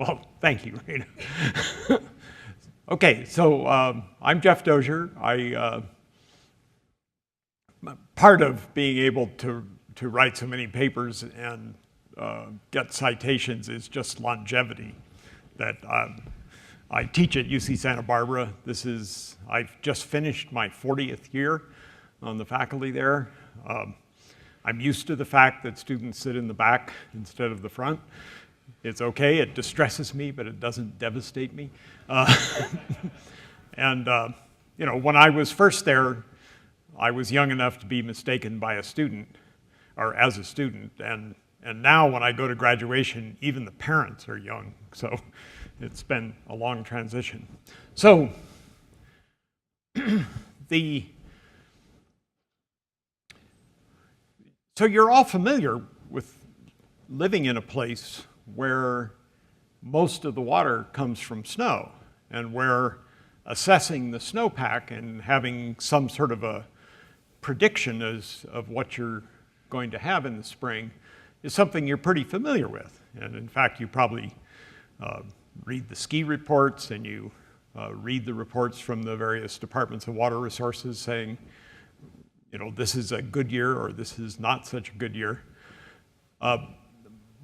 Well, thank you, Reno. Okay, so I'm Jeff Dozier. Part of being able to write so many papers and get citations is just longevity. That I teach at UC Santa Barbara. I've just finished my 40th year on the faculty there. I'm used to the fact that students sit in the back instead of the front. It's okay, it distresses me, but it doesn't devastate me. And when I was first there, I was young enough to be mistaken by a student, or as a student, and now when I go to graduation, even the parents are young, so it's been a long transition. So, so you're all familiar with living in a place where most of the water comes from snow, and where assessing the snowpack and having some sort of a prediction of what you're going to have in the spring is something you're pretty familiar with. And in fact, you probably read the ski reports, and you read the reports from the various departments of water resources saying, this is a good year or this is not such a good year.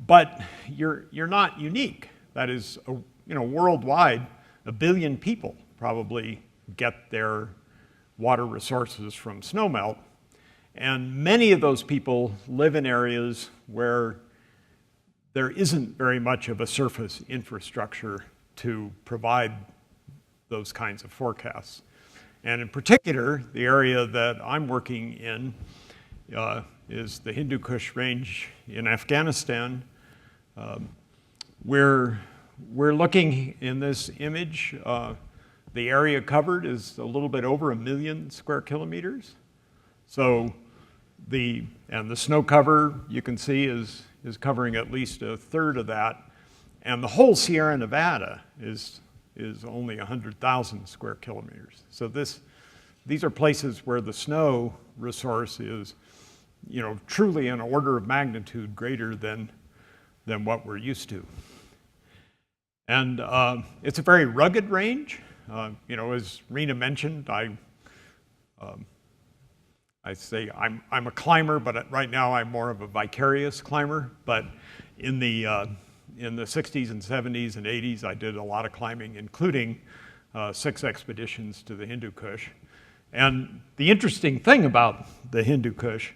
But you're not unique. That is, worldwide, 1 billion people probably get their water resources from snowmelt. And many of those people live in areas where there isn't very much of a surface infrastructure to provide those kinds of forecasts. And in particular, the area that I'm working in is the Hindu Kush range in Afghanistan. We're looking in this image, the area covered is a little bit over 1 million square kilometers. So the snow cover you can see is covering at least a third of that. And the whole Sierra Nevada is only 100,000 square kilometers. So these are places where the snow resource is, truly an order of magnitude greater than what we're used to. And it's a very rugged range. As Rena mentioned, I say I'm a climber, but right now I'm more of a vicarious climber. But in the 60s and 70s and 80s, I did a lot of climbing, including 6 expeditions to the Hindu Kush. And the interesting thing about the Hindu Kush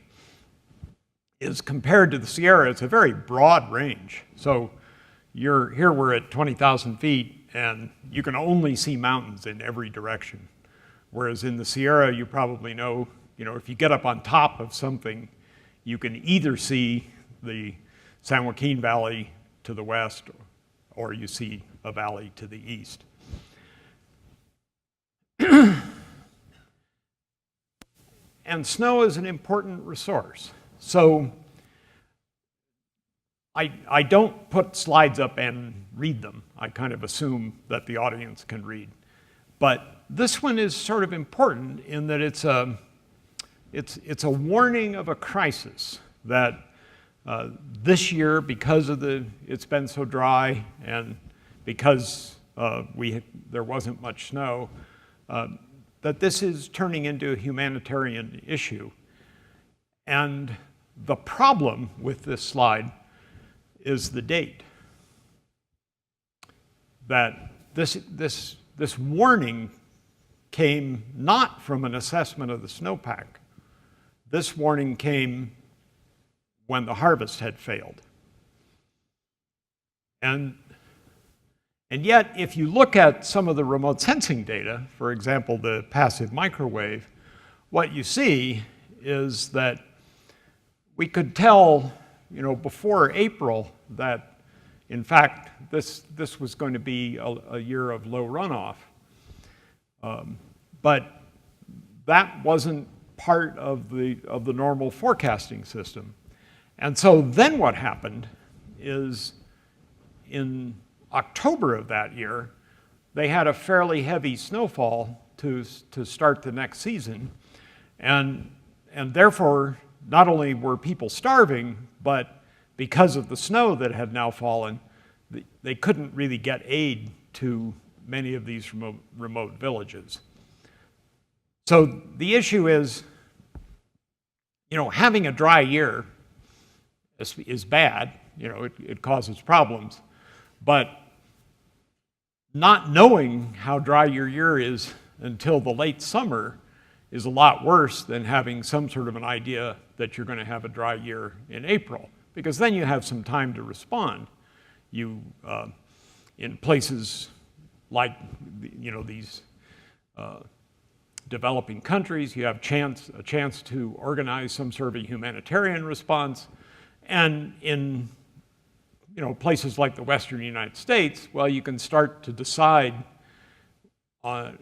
is, compared to the Sierra, it's a very broad range. So here we're at 20,000 feet, and you can only see mountains in every direction. Whereas in the Sierra, you probably know, if you get up on top of something, you can either see the San Joaquin Valley to the west, or you see a valley to the east. And snow is an important resource. So I don't put slides up and read them. I kind of assume that the audience can read. But this one is sort of important in that it's a warning of a crisis that this year, because of it's been so dry and because there wasn't much snow, that this is turning into a humanitarian issue. And the problem with this slide is the date. That this warning came not from an assessment of the snowpack. This warning came when the harvest had failed. And yet, if you look at some of the remote sensing data, for example, the passive microwave, what you see is that we could tell, before April that, in fact, this was going to be a year of low runoff. But that wasn't part of the normal forecasting system. And so then what happened is, in October of that year, they had a fairly heavy snowfall to start the next season. And therefore, not only were people starving, but because of the snow that had now fallen, they couldn't really get aid to many of these remote villages. So the issue is, having a dry year is bad. It causes problems. But not knowing how dry your year is until the late summer is a lot worse than having some sort of an idea that you're going to have a dry year in April, because then you have some time to respond. In places like these developing countries, you have a chance to organize some sort of a humanitarian response, and in places like the Western United States, well, you can start to decide, are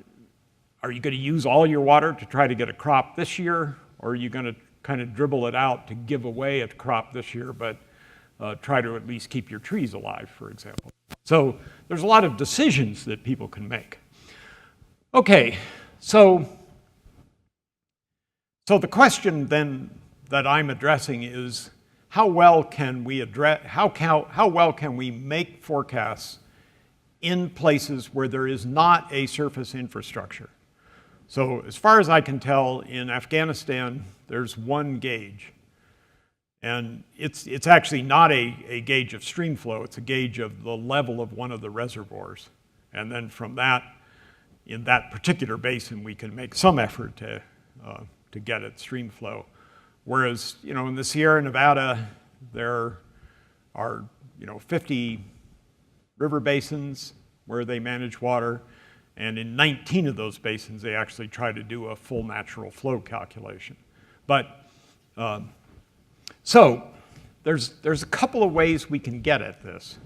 you going to use all your water to try to get a crop this year, or are you going to kind of dribble it out to give away a crop this year, but try to at least keep your trees alive, for example. So there's a lot of decisions that people can make. Okay, so the question then that I'm addressing is, how well can we make forecasts in places where there is not a surface infrastructure? So as far as I can tell, in Afghanistan, there's one gauge. And it's actually not a gauge of stream flow, it's a gauge of the level of one of the reservoirs. And then from that, in that particular basin, we can make some effort to get at stream flow. Whereas, in the Sierra Nevada, there are, 50 river basins where they manage water. And in 19 of those basins, they actually try to do a full natural flow calculation. But, so there's a couple of ways we can get at this.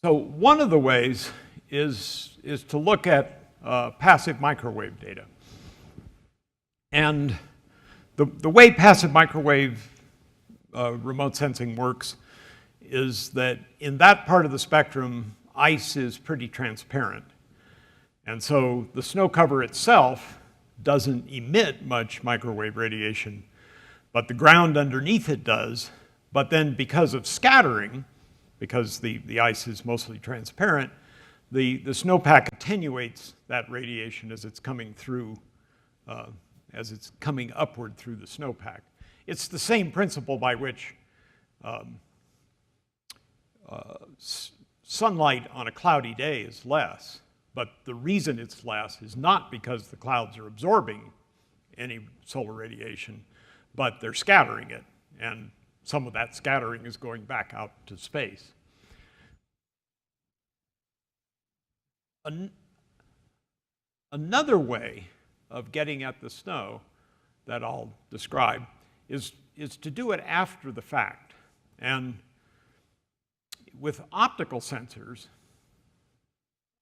So one of the ways is to look at passive microwave data. And the way passive microwave remote sensing works is that in that part of the spectrum, ice is pretty transparent. And so the snow cover itself doesn't emit much microwave radiation, but the ground underneath it does. But then because of scattering, because the ice is mostly transparent, the snowpack attenuates that radiation as it's coming through, as it's coming upward through the snowpack. It's the same principle by which sunlight on a cloudy day is less, but the reason it's less is not because the clouds are absorbing any solar radiation, but they're scattering it, and some of that scattering is going back out to space. Another way of getting at the snow that I'll describe is to do it after the fact. And with optical sensors,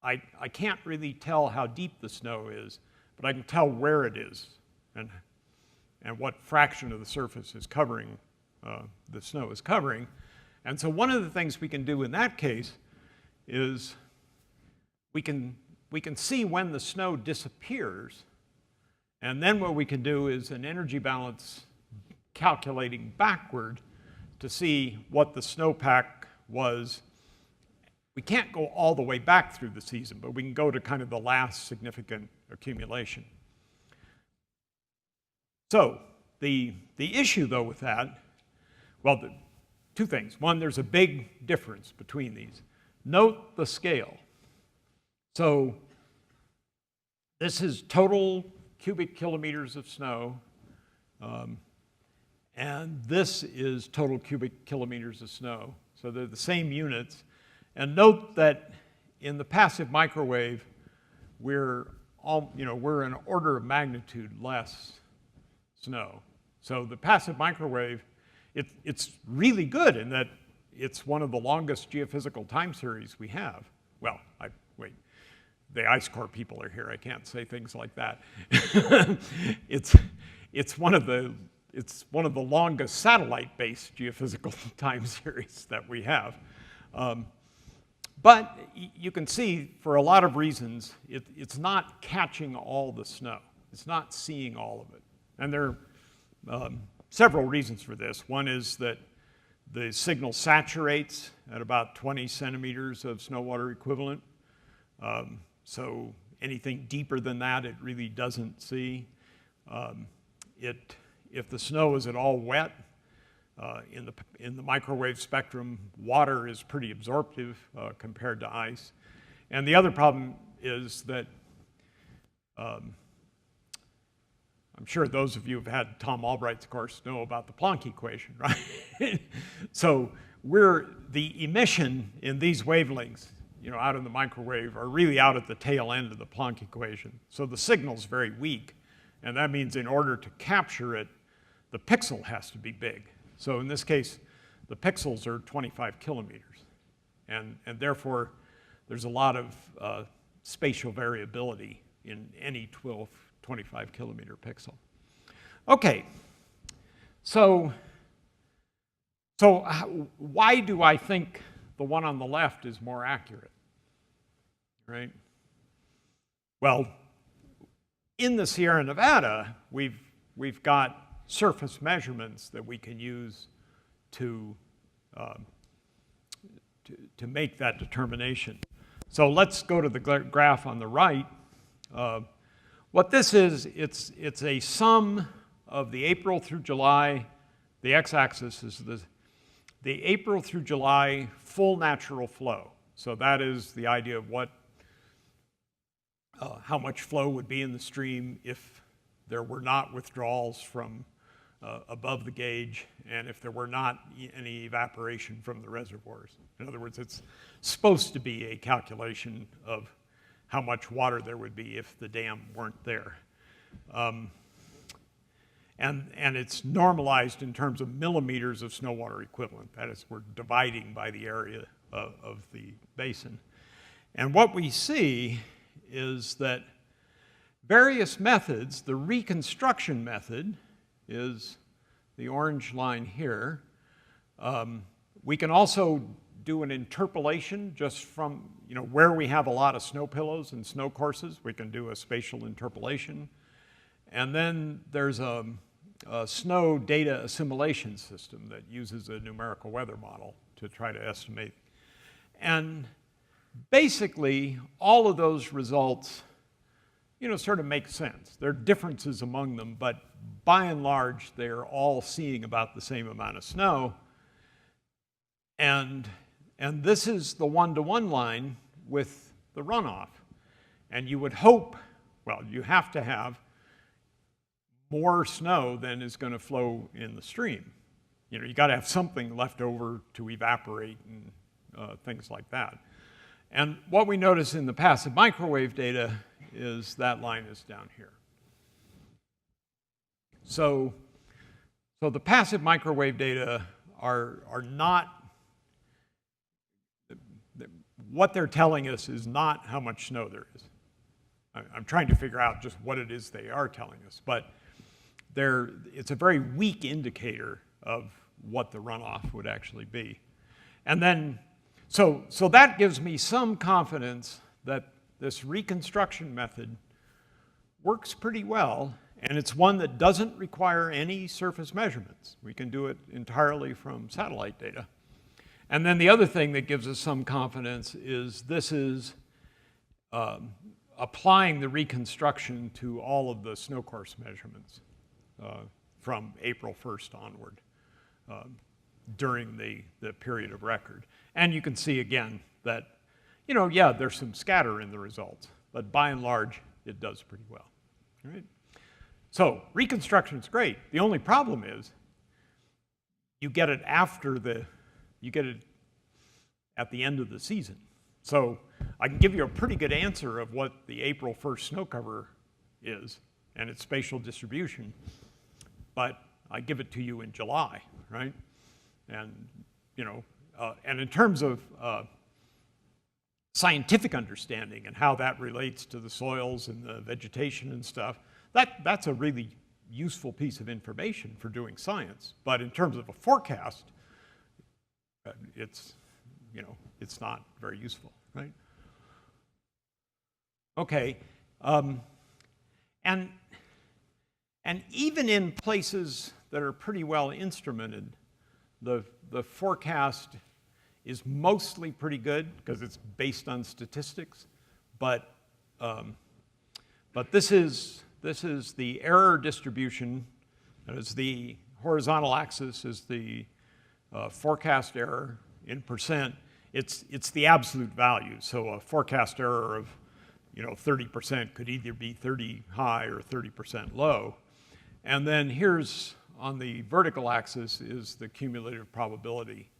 I can't really tell how deep the snow is, but I can tell where it is and what fraction of the surface is covering, the snow is covering. And so one of the things we can do in that case is we can see when the snow disappears, and then what we can do is an energy balance calculating backward to see what the snowpack was. We can't go all the way back through the season, but we can go to kind of the last significant accumulation. So the issue, though, with that, well, two things. One, there's a big difference between these. Note the scale. So this is total cubic kilometers of snow, and this is total cubic kilometers of snow. So they're the same units. And note that in the passive microwave, we're an order of magnitude less snow. So the passive microwave, it's really good in that it's one of the longest geophysical time series we have. Well, wait, the Ice Corps people are here. I can't say things like that. It's one of the longest satellite-based geophysical time series that we have. But you can see, for a lot of reasons, it's not catching all the snow. It's not seeing all of it. And there are several reasons for this. One is that The signal saturates at about 20 centimeters of snow water equivalent. So anything deeper than that, it really doesn't see. If the snow is at all wet, in the microwave spectrum, water is pretty absorptive compared to ice. And the other problem is that I'm sure those of you who've had Tom Albright's course know about the Planck equation, right? So the emission in these wavelengths, out in the microwave are really out at the tail end of the Planck equation. So the signal's very weak, and that means in order to capture it, the pixel has to be big. So in this case, the pixels are 25 kilometers, and therefore there's a lot of spatial variability in any 25 kilometer pixel. Okay, so why do I think the one on the left is more accurate, right? Well, in the Sierra Nevada, we've got surface measurements that we can use to make that determination. So let's go to the graph on the right. What this is, it's a sum of the April through July. The x-axis is the April through July full natural flow. So that is the idea of how much flow would be in the stream if there were not withdrawals from above the gauge and if there were not any evaporation from the reservoirs. In other words, it's supposed to be a calculation of how much water there would be if the dam weren't there. And it's normalized in terms of millimeters of snow water equivalent. That is, we're dividing by the area of the basin. And what we see is that various methods, the reconstruction method is the orange line here. We can also do an interpolation just from where we have a lot of snow pillows and snow courses. We can do a spatial interpolation. And then there's a snow data assimilation system that uses a numerical weather model to try to estimate. And basically, all of those results sort of make sense. There are differences among them, but by and large, they're all seeing about the same amount of snow. And this is the one-to-one line with the runoff. And you would hope, well, you have to have more snow than is going to flow in the stream. You got to have something left over to evaporate and things like that. And what we notice in the passive microwave data is that line is down here. So the passive microwave data are not, what they're telling us is not how much snow there is. I'm trying to figure out just what it is they are telling us, but it's a very weak indicator of what the runoff would actually be. And then, so that gives me some confidence that this reconstruction method works pretty well, and it's one that doesn't require any surface measurements. We can do it entirely from satellite data. And then the other thing that gives us some confidence is this is applying the reconstruction to all of the snow course measurements from April 1st onward during the period of record. And you can see again that, yeah, there's some scatter in the results, but by and large, it does pretty well, right? So reconstruction's great. The only problem is you get it at the end of the season. So I can give you a pretty good answer of what the April 1st snow cover is and its spatial distribution, but I give it to you in July, right? And, and in terms of scientific understanding and how that relates to the soils and the vegetation and stuff, that's a really useful piece of information for doing science. But in terms of a forecast, it's not very useful, right? Okay, and even in places that are pretty well instrumented, the forecast is mostly pretty good because it's based on statistics, but this is the error distribution. That is, the horizontal axis is the forecast error in percent. It's the absolute value. So a forecast error of 30% could either be 30 high or 30% low. And then here's on the vertical axis is the cumulative probability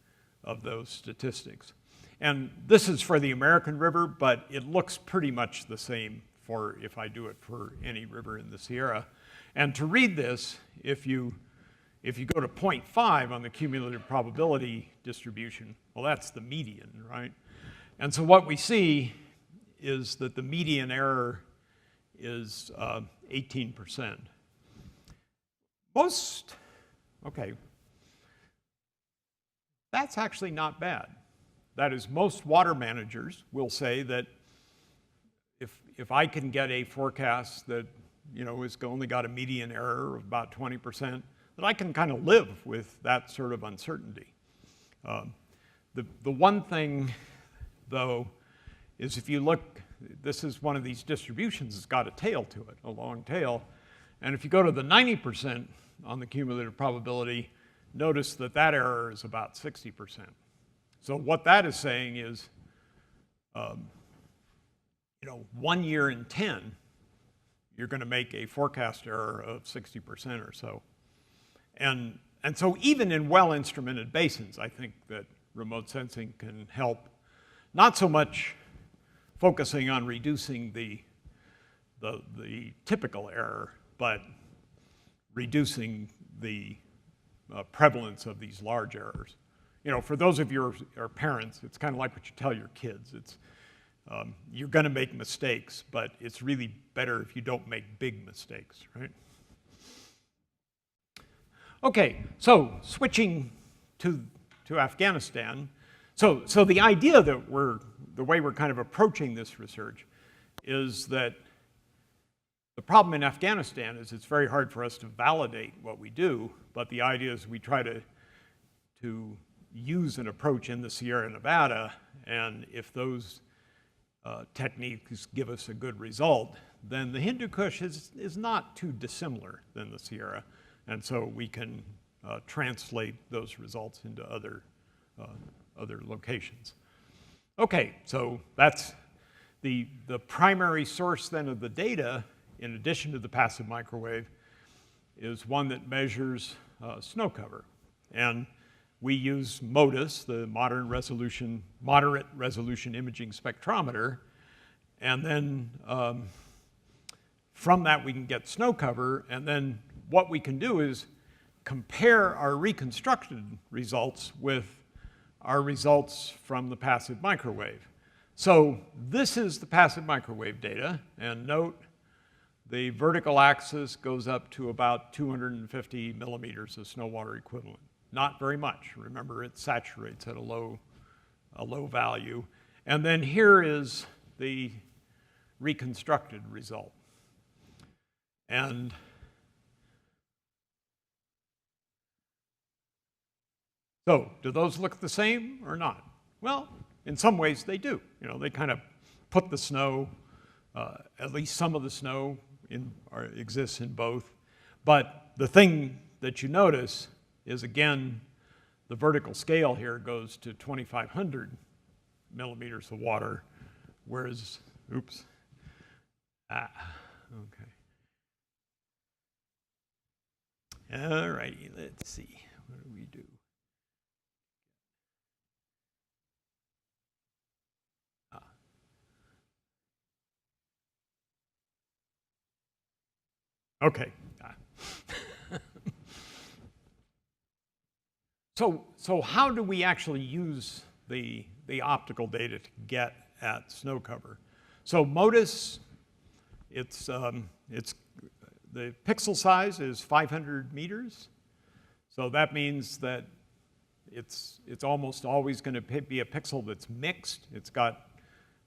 of those statistics. And this is for the American River, but it looks pretty much the same for if I do it for any river in the Sierra. And to read this, if you go to 0.5 on the cumulative probability distribution, well, that's the median, right? And so what we see is that the median error is 18%. Okay, that's actually not bad. That is, most water managers will say that if I can get a forecast that is only got a median error of about 20%, that I can kind of live with that sort of uncertainty. The one thing, though, is if you look, this is one of these distributions that's got a tail to it, a long tail. And if you go to the 90% on the cumulative probability, notice that that error is about 60%. So what that is saying is, 1 year in 10, you're going to make a forecast error of 60% or so. And so even in well-instrumented basins, I think that remote sensing can help, not so much focusing on reducing the typical error, but reducing the prevalence of these large errors. For those of you who are parents, it's kind of like what you tell your kids. It's you're going to make mistakes, but it's really better if you don't make big mistakes, right? Okay, so switching to Afghanistan. So the idea that the way we're kind of approaching this research is that the problem in Afghanistan is it's very hard for us to validate what we do, but the idea is we try to use an approach in the Sierra Nevada, and if those techniques give us a good result, then the Hindu Kush is not too dissimilar than the Sierra, and so we can translate those results into other locations. Okay, so that's the primary source then of the data, in addition to the passive microwave, is one that measures snow cover. And we use MODIS, the moderate resolution imaging spectrometer, and then from that we can get snow cover, and then what we can do is compare our reconstructed results with our results from the passive microwave. So this is the passive microwave data, and note the vertical axis goes up to about 250 millimeters of snow water equivalent. Not very much. Remember, it saturates at a low value. And then here is the reconstructed result. And so, do those look the same or not? Well, in some ways they do. They kind of put the snow, at least some of the snow exists in both. But the thing that you notice is, again, the vertical scale here goes to 2,500 millimeters of water, whereas, okay. All righty, let's see. What do we do? Okay. So how do we actually use the optical data to get at snow cover? So MODIS, it's the pixel size is 500 meters. So that means that it's almost always going to be a pixel that's mixed. It's got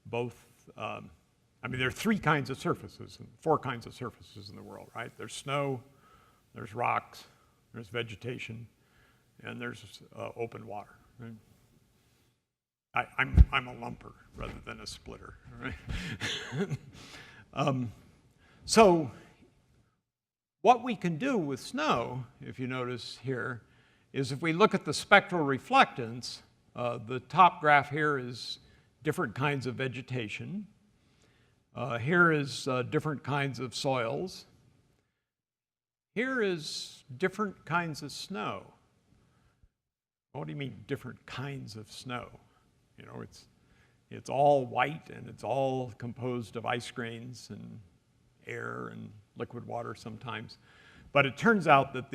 both. There are 3 kinds of surfaces, 4 kinds of surfaces in the world, right? There's snow, there's rocks, there's vegetation, and there's open water. Right? I'm a lumper rather than a splitter. Right? So what we can do with snow, if you notice here, is if we look at the spectral reflectance, the top graph here is different kinds of vegetation. Here is different kinds of soils. Here is different kinds of snow. What do you mean different kinds of snow? You know, it's all white and it's all composed of ice grains and air and liquid water sometimes. But it turns out that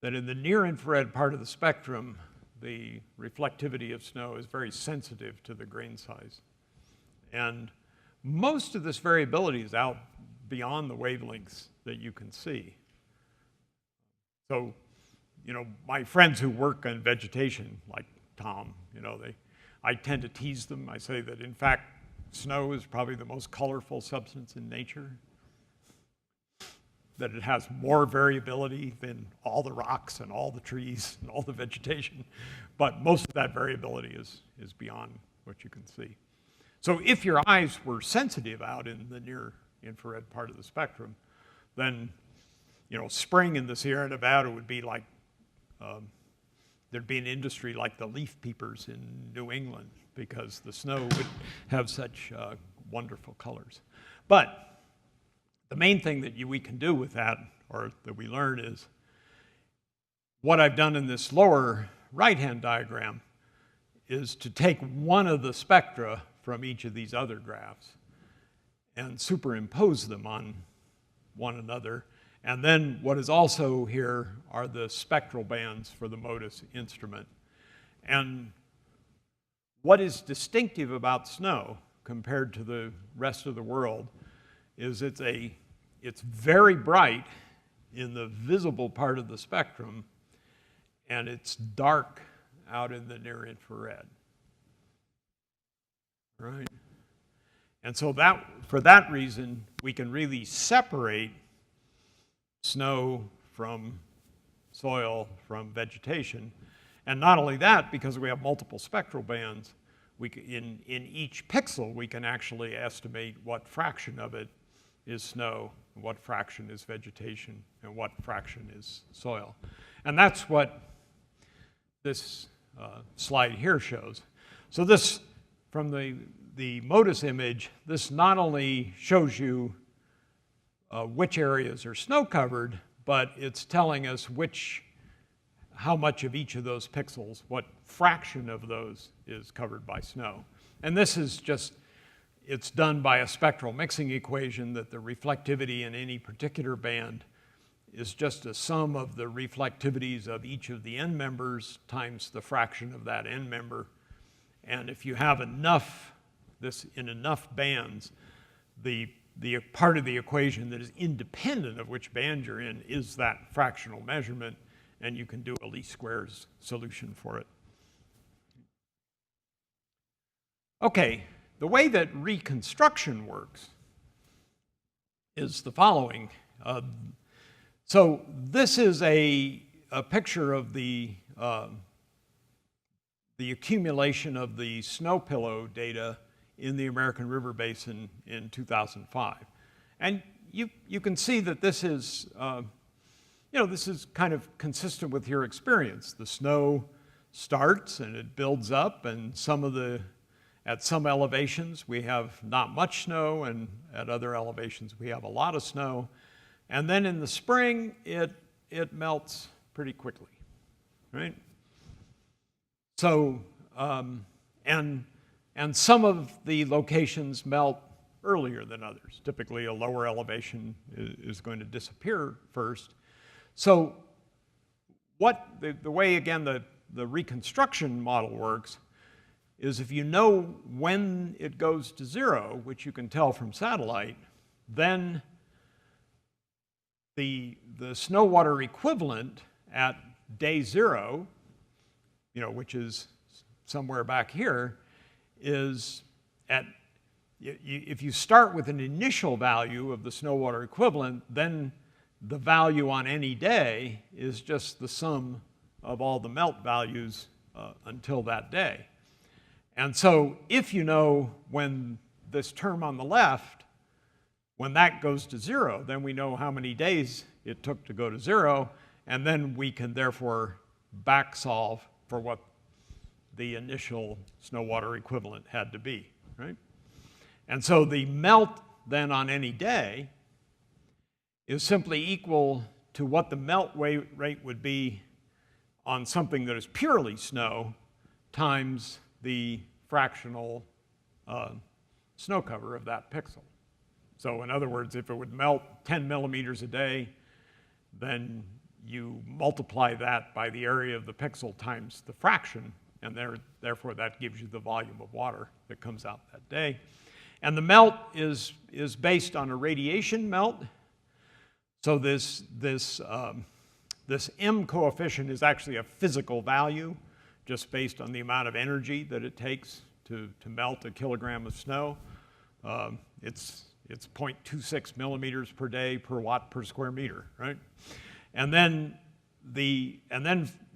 that in the near-infrared part of the spectrum, the reflectivity of snow is very sensitive to the grain size. And most of this variability is out beyond the wavelengths that you can see. So, you know, my friends who work on vegetation, like Tom, you know, I tend to tease them. I say that, in fact, snow is probably the most colorful substance in nature, that it has more variability than all the rocks and all the trees and all the vegetation. But most of that variability is beyond what you can see. So if your eyes were sensitive out in the near infrared part of the spectrum, then, you know, spring in the Sierra Nevada would be like, there'd be an industry like the leaf peepers in New England, because the snow would have such wonderful colors. But the main thing that we can do with that, or that we learn, is what I've done in this lower right-hand diagram is to take one of the spectra from each of these other graphs and superimpose them on one another. And then what is also here are the spectral bands for the MODIS instrument. And what is distinctive about snow compared to the rest of the world is it's very bright in the visible part of the spectrum, and it's dark out in the near infrared. Right? And so for that reason, we can really separate snow from soil, from vegetation. And not only that, because we have multiple spectral bands, in each pixel, we can actually estimate what fraction of it is snow, what fraction is vegetation, and what fraction is soil. And that's what this slide here shows. So this, from the MODIS image, this not only shows you which areas are snow covered, but it's telling us how much of each of those pixels, what fraction of those is covered by snow. And this is just, it's done by a spectral mixing equation that the reflectivity in any particular band is just a sum of the reflectivities of each of the end members times the fraction of that end member. And if you have enough, in enough bands, the part of the equation that is independent of which band you're in is that fractional measurement, and you can do a least squares solution for it. Okay, the way that reconstruction works is the following. So this is a picture of the accumulation of the snow pillow data in the American River Basin in 2005. And you can see that this is, this is kind of consistent with your experience. The snow starts and it builds up, and at some elevations we have not much snow, and at other elevations we have a lot of snow. And then in the spring, it melts pretty quickly, right? So, and some of the locations melt earlier than others. Typically, a lower elevation is going to disappear first. So the way, again, the reconstruction model works is if you know when it goes to zero, which you can tell from satellite, then the snow water equivalent at day zero, which is somewhere back here, is if you start with an initial value of the snow water equivalent, then the value on any day is just the sum of all the melt values until that day. And so if you know when this term on the left, when that goes to 0, then we know how many days it took to go to 0, and then we can therefore back solve for what the initial snow water equivalent had to be, right? And so the melt then on any day is simply equal to what the melt rate would be on something that is purely snow times the fractional snow cover of that pixel. So in other words, if it would melt 10 millimeters a day, then you multiply that by the area of the pixel times the fraction, and therefore that gives you the volume of water that comes out that day. And the melt is based on a radiation melt. So this M coefficient is actually a physical value, just based on the amount of energy that it takes to melt a kilogram of snow. It's 0.26 millimeters per day per watt per square meter, right? And then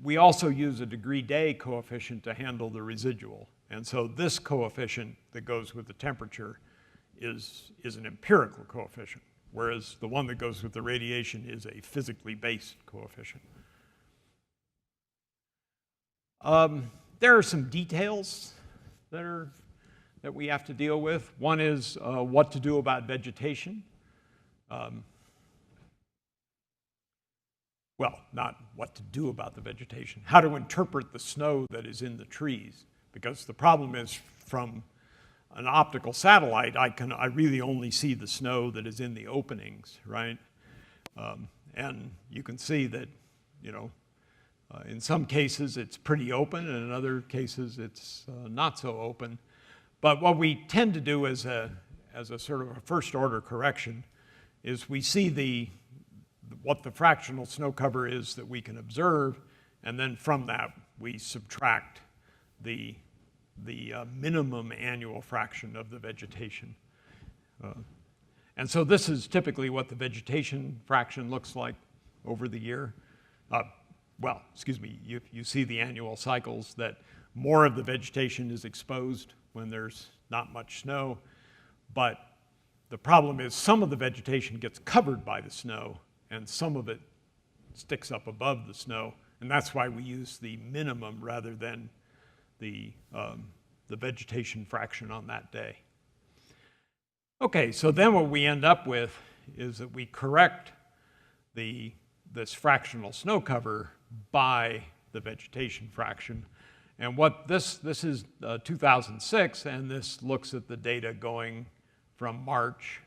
we also use a degree day coefficient to handle the residual. And so this coefficient that goes with the temperature is an empirical coefficient, whereas the one that goes with the radiation is a physically based coefficient. There are some details that we have to deal with. One is what to do about vegetation. Well, not what to do about the vegetation, how to interpret the snow that is in the trees. Because the problem is, from an optical satellite, I really only see the snow that is in the openings, right? And you can see that, in some cases it's pretty open, and in other cases it's not so open. But what we tend to do as a sort of a first order correction is we see what the fractional snow cover is that we can observe, and then from that we subtract the minimum annual fraction of the vegetation. And so this is typically what the vegetation fraction looks like over the year. Well, excuse me, you see the annual cycles that more of the vegetation is exposed when there's not much snow, but the problem is some of the vegetation gets covered by the snow and some of it sticks up above the snow, and that's why we use the minimum rather than the vegetation fraction on that day. Okay, so then what we end up with is that we correct this fractional snow cover by the vegetation fraction. And what this is 2006, and this looks at the data going from March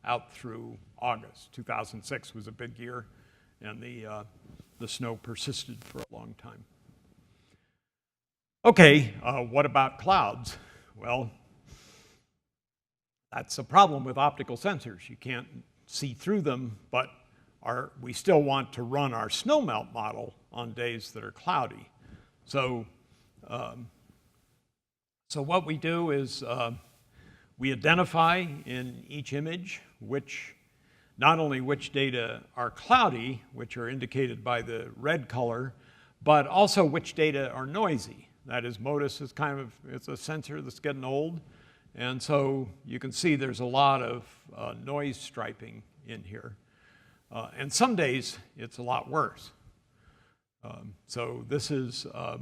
out through August. 2006 was a big year, and the snow persisted for a long time. Okay, what about clouds? Well, that's a problem with optical sensors. You can't see through them, but we still want to run our snowmelt model on days that are cloudy. So what we do is we identify in each image not only which data are cloudy, which are indicated by the red color, but also which data are noisy. That is, MODIS is it's a sensor that's getting old, and so you can see there's a lot of noise striping in here. And some days it's a lot worse. So this is a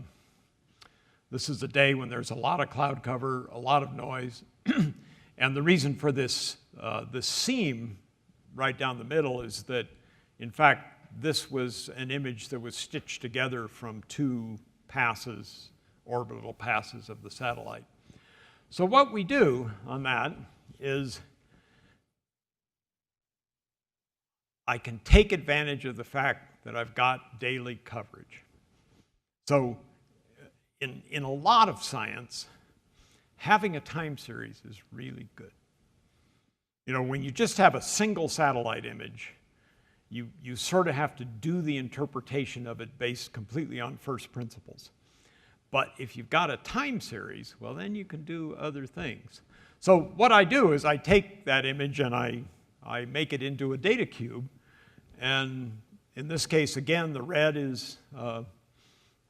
day when there's a lot of cloud cover, a lot of noise, and the reason for this seam right down the middle is that, in fact, this was an image that was stitched together from two orbital passes of the satellite. So what we do on that is I can take advantage of the fact that I've got daily coverage. So in a lot of science, having a time series is really good. When you just have a single satellite image, you sort of have to do the interpretation of it based completely on first principles. But if you've got a time series, well, then you can do other things. So what I do is I take that image and I make it into a data cube, And in this case, again, the red is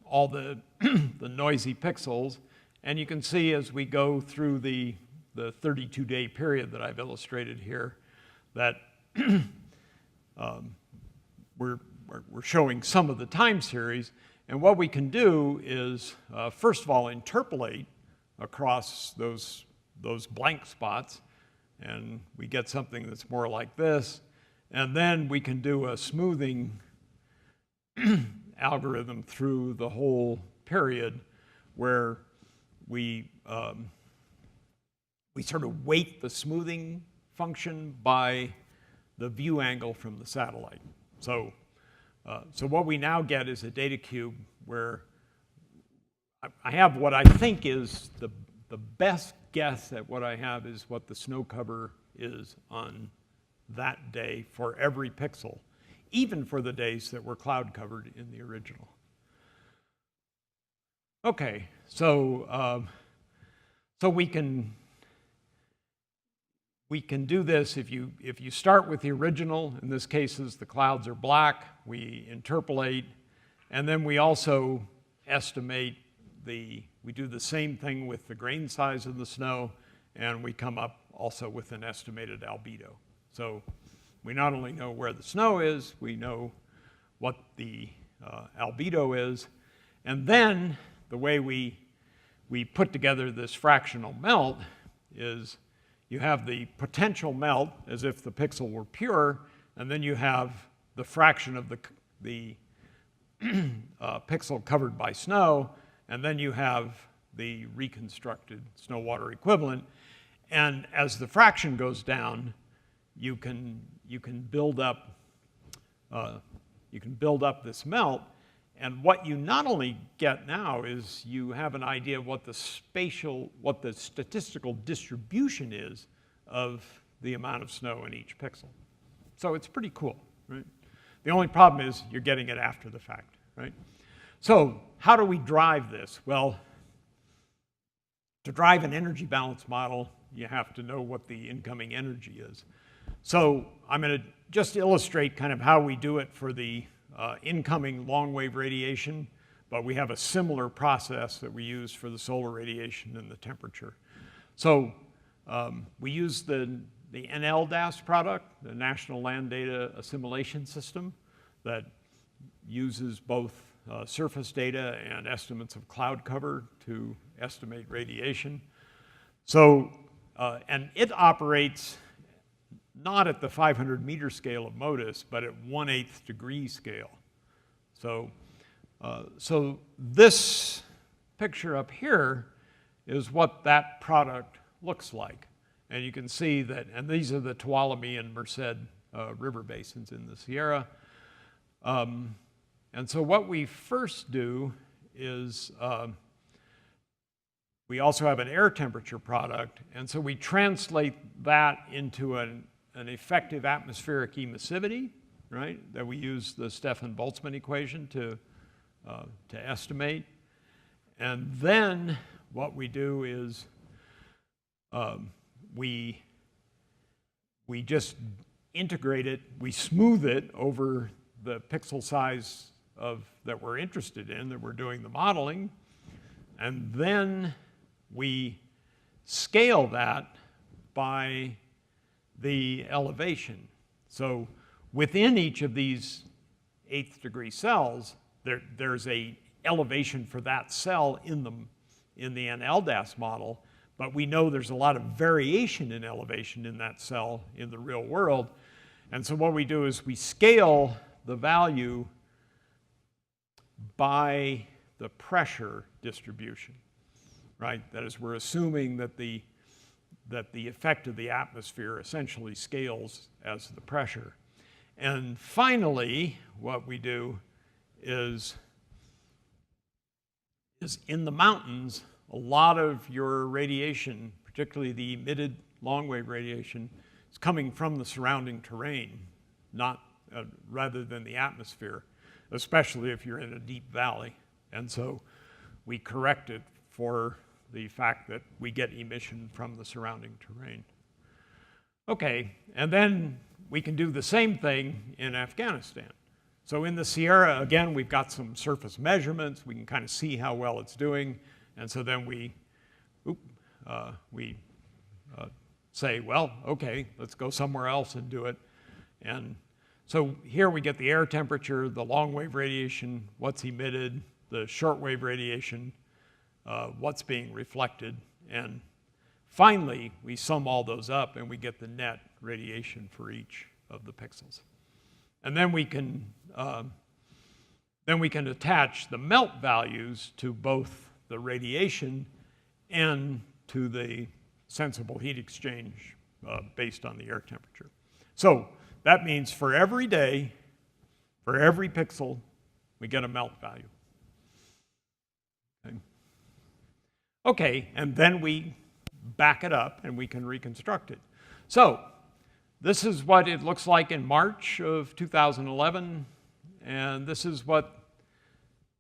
all the, the noisy pixels. And you can see as we go through the 32-day period that I've illustrated here that we're showing some of the time series. And what we can do is, first of all, interpolate across those blank spots. And we get something that's more like this. And then we can do a smoothing algorithm through the whole period where we sort of weight the smoothing function by the view angle from the satellite. So what we now get is a data cube where I have what I think is the best guess at what I have is what the snow cover is on that day for every pixel, even for the days that were cloud covered in the original. Okay, so we can do this if you start with the original. In this case, the clouds are black. We interpolate, and then we also estimate we do the same thing with the grain size of the snow, and we come up also with an estimated albedo. So we not only know where the snow is, we know what the albedo is, and then the way we put together this fractional melt is you have the potential melt as if the pixel were pure, and then you have the fraction of the pixel covered by snow, and then you have the reconstructed snow water equivalent. And as the fraction goes down, you can build up this melt. And what you not only get now is you have an idea of what the statistical distribution is of the amount of snow in each pixel. So it's pretty cool, right? The only problem is you're getting it after the fact, right? So how do we drive this? Well, to drive an energy balance model, you have to know what the incoming energy is. So I'm going to just illustrate kind of how we do it for the incoming long-wave radiation, but we have a similar process that we use for the solar radiation and the temperature. So we use the NLDAS product, the National Land Data Assimilation System, that uses both surface data and estimates of cloud cover to estimate radiation. So, and it operates not at the 500-meter scale of MODIS, but at 1/8 degree scale. So, so this picture up here is what that product looks like. And you can see that, and these are the Tuolumne and Merced river basins in the Sierra. And so what we first do is we also have an air temperature product, and so we translate that into an effective atmospheric emissivity, right? That we use the Stefan-Boltzmann equation to estimate. And then what we do is we just integrate it, we smooth it over the pixel size that we're interested in, that we're doing the modeling, and then we scale that by the elevation. So within each of these 1/8 degree cells, there's a elevation for that cell in the NLDAS model, but we know there's a lot of variation in elevation in that cell in the real world. And so what we do is we scale the value by the pressure distribution, right? That is, we're assuming that the effect of the atmosphere essentially scales as the pressure. And finally, what we do is in the mountains, a lot of your radiation, particularly the emitted long-wave radiation, is coming from the surrounding terrain, not rather than the atmosphere, especially if you're in a deep valley. And so we correct it for the fact that we get emission from the surrounding terrain. Okay, and then we can do the same thing in Afghanistan. So in the Sierra, again, we've got some surface measurements. We can kind of see how well it's doing. And so then we say, well, okay, let's go somewhere else and do it. And so here we get the air temperature, the long wave radiation, what's emitted, the short wave radiation, what's being reflected. And finally, we sum all those up and we get the net radiation for each of the pixels. And then we can attach the melt values to both the radiation and to the sensible heat exchange based on the air temperature. So that means for every day, for every pixel, we get a melt value. Okay, and then we back it up and we can reconstruct it. So this is what it looks like in March of 2011, and this is what,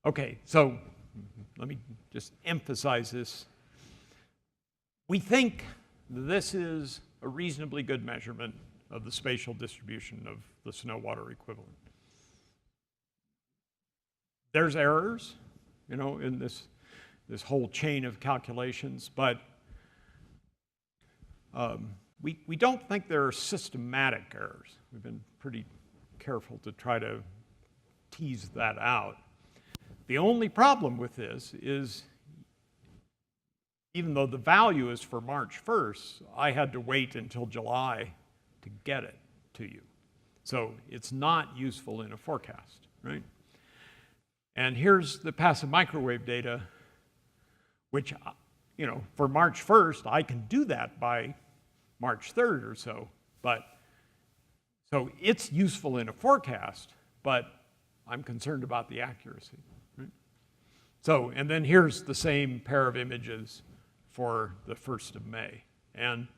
okay, so let me just emphasize this. We think this is a reasonably good measurement of the spatial distribution of the snow-water equivalent. There's errors, you know, in this whole chain of calculations, but we don't think there are systematic errors. We've been pretty careful to try to tease that out. The only problem with this is, even though the value is for March 1st, I had to wait until July to get it to you. So it's not useful in a forecast, right? And here's the passive microwave data, which, you know, for March 1st, I can do that by March 3rd or so, but so it's useful in a forecast, but I'm concerned about the accuracy, right? So, and then here's the same pair of images for the 1st of May. And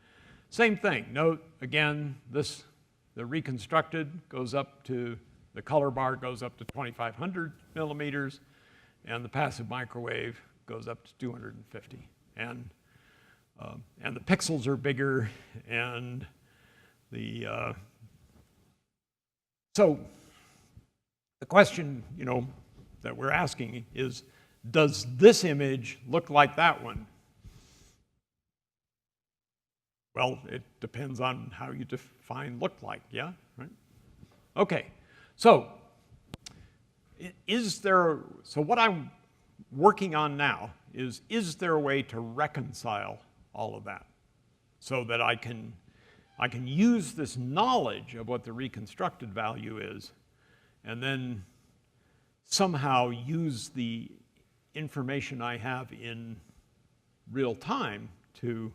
same thing, note again, the reconstructed goes up to, the color bar goes up to 2,500 millimeters, and the passive microwave goes up to 250. And the pixels are bigger, and so the question, you know, that we're asking is, does this image look like that one? Well, it depends on how you define look like, yeah, right? Okay, so so what I'm working on now is there a way to reconcile all of that so that I can use this knowledge of what the reconstructed value is and then somehow use the information I have in real time to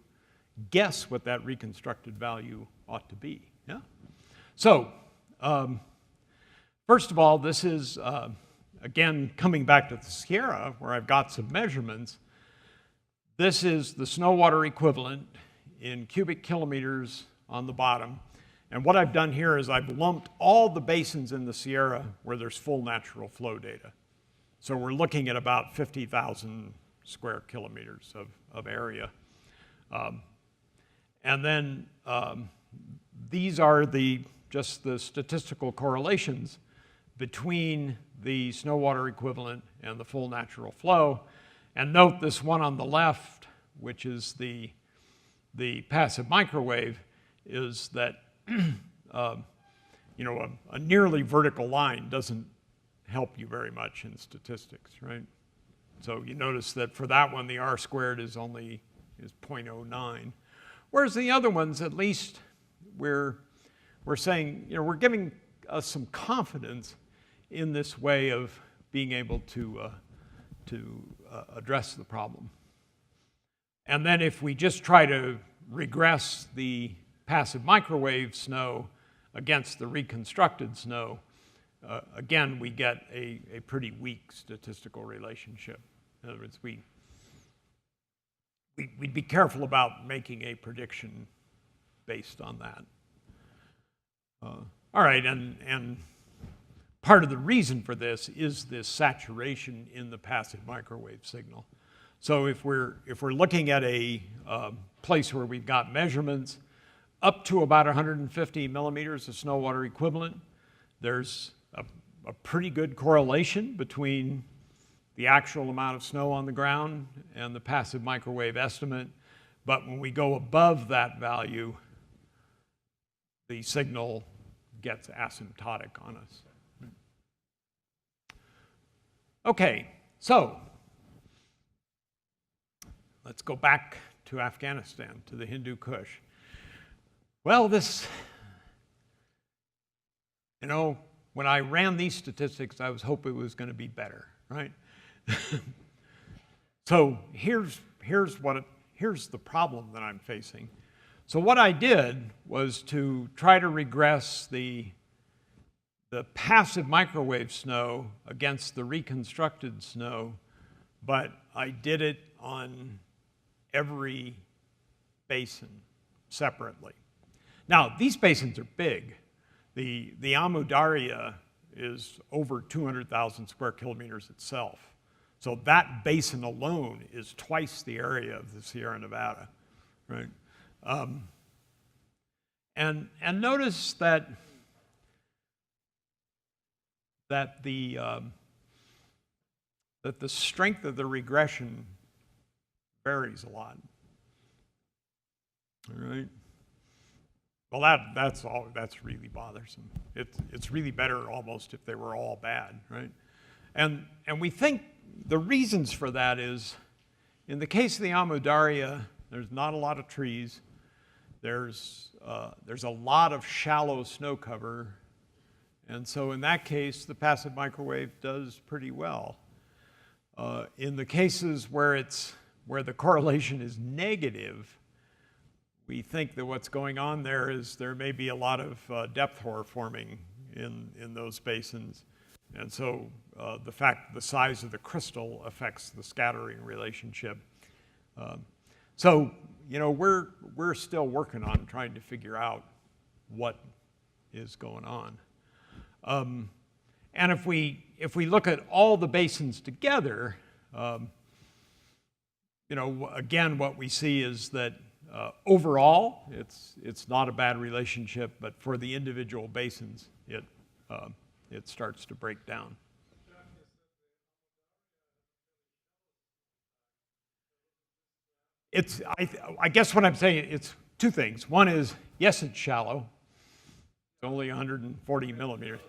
guess what that reconstructed value ought to be, yeah? So, first of all, this is, again, coming back to the Sierra, where I've got some measurements. This is the snow-water equivalent in cubic kilometers on the bottom. And what I've done here is I've lumped all the basins in the Sierra where there's full natural flow data. So we're looking at about 50,000 square kilometers of area. And then these are just the statistical correlations between the snow-water equivalent and the full natural flow. And note this one on the left, which is the passive microwave, is that you know, a nearly vertical line doesn't help you very much in statistics, right? So you notice that for that one, the R squared is 0.09. Whereas the other ones, at least we're saying, you know, we're giving us some confidence in this way of being able to address the problem. And then if we just try to regress the passive microwave snow against the reconstructed snow, again, we get a pretty weak statistical relationship. In other words, we'd be careful about making a prediction based on that. All right, and part of the reason for this is this saturation in the passive microwave signal. So if we're looking at a place where we've got measurements up to about 150 millimeters of snow water equivalent, there's a pretty good correlation between the actual amount of snow on the ground and the passive microwave estimate. But when we go above that value, the signal gets asymptotic on us. Okay, so let's go back to Afghanistan, to the Hindu Kush. Well, this, you know, when I ran these statistics, I was hoping it was going to be better, right? So here's the problem that I'm facing. So what I did was to try to regress the passive microwave snow against the reconstructed snow, but I did it on every basin separately. Now, these basins are big. The Amu Darya is over 200,000 square kilometers itself. So that basin alone is twice the area of the Sierra Nevada, right? And notice that the strength of the regression varies a lot. All right. Well, that's really bothersome. It's really better almost if they were all bad, right? And we think the reasons for that is, in the case of the Amu Darya, there's not a lot of trees. There's a lot of shallow snow cover, and so in that case, the passive microwave does pretty well. In the cases where the correlation is negative, we think that what's going on there is there may be a lot of depth hoar forming in those basins. And so the fact the size of the crystal affects the scattering relationship. So, you know, we're still working on trying to figure out what is going on. And if we look at all the basins together, you know, again, what we see is that overall, it's not a bad relationship, but for the individual basins, it starts to break down. I guess what I'm saying, it's two things. One is, yes, it's shallow. It's only 140 millimeters.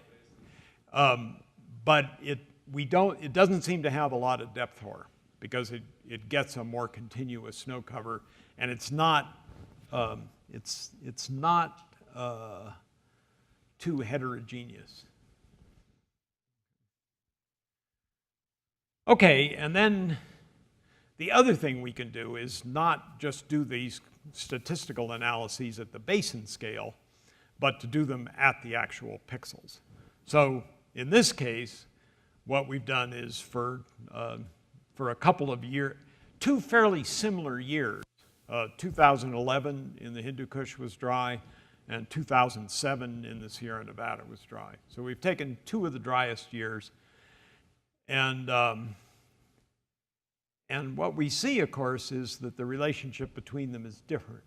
But it doesn't seem to have a lot of depth hoar because it gets a more continuous snow cover, and it's not too heterogeneous. Okay, and then the other thing we can do is not just do these statistical analyses at the basin scale, but to do them at the actual pixels. So in this case, what we've done is for a couple of years, two fairly similar years, 2011 in the Hindu Kush was dry, and 2007 in the Sierra Nevada was dry. So we've taken two of the driest years, and what we see, of course, is that the relationship between them is different.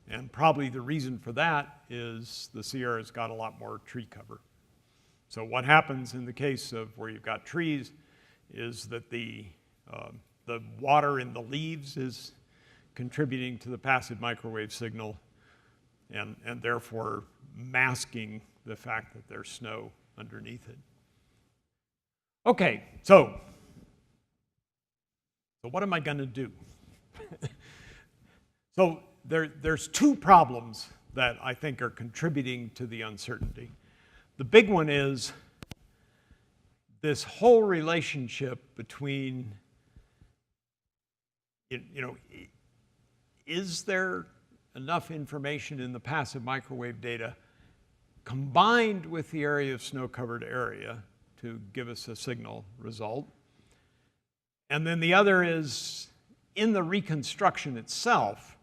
And probably the reason for that is the Sierra's got a lot more tree cover. So what happens in the case of where you've got trees is that the water in the leaves is contributing to the passive microwave signal and therefore masking the fact that there's snow underneath it. Okay, so what am I going to do? So there's two problems that I think are contributing to the uncertainty. The big one is this whole relationship between, is there enough information in the passive microwave data combined with the area of snow-covered area to give us a signal result? And then the other is, in the reconstruction itself,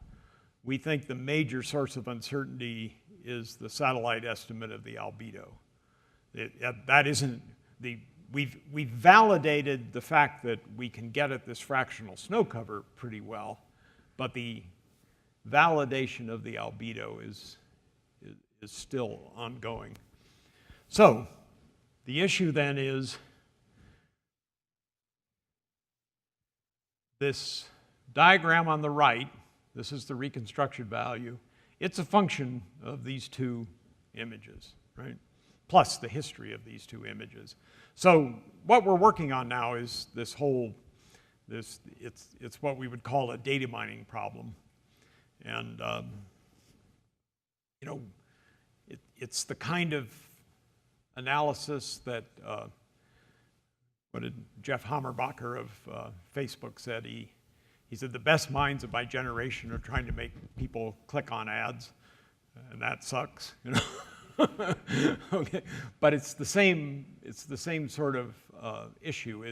we think the major source of uncertainty is the satellite estimate of the albedo. We've validated the fact that we can get at this fractional snow cover pretty well, but the validation of the albedo is still ongoing. So the issue then is this diagram on the right. This is the reconstruction value. It's a function of these two images, right? Plus the history of these two images. So what we're working on now is this whole, it's what we would call a data mining problem. And, you know, it's the kind of analysis that, what did Jeff Hammerbacher of Facebook said? He said, the best minds of my generation are trying to make people click on ads, and that sucks, you know? Okay, but it's the same sort of issue.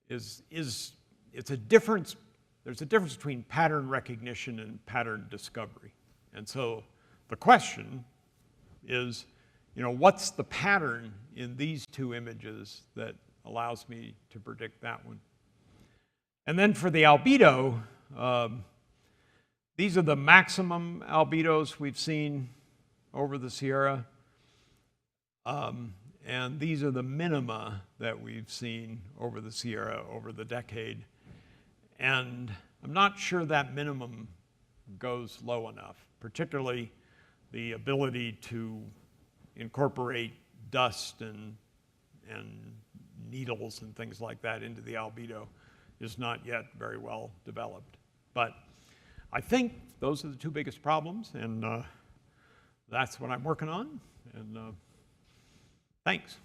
It's a difference. There's a difference between pattern recognition and pattern discovery, and so the question is, you know, what's the pattern in these two images that allows me to predict that one? And then for the albedo, these are the maximum albedos we've seen over the Sierra, and these are the minima that we've seen over the Sierra over the decade. And I'm not sure that minimum goes low enough, particularly the ability to incorporate dust and needles and things like that into the albedo is not yet very well developed. But I think those are the two biggest problems, and that's what I'm working on, and thanks.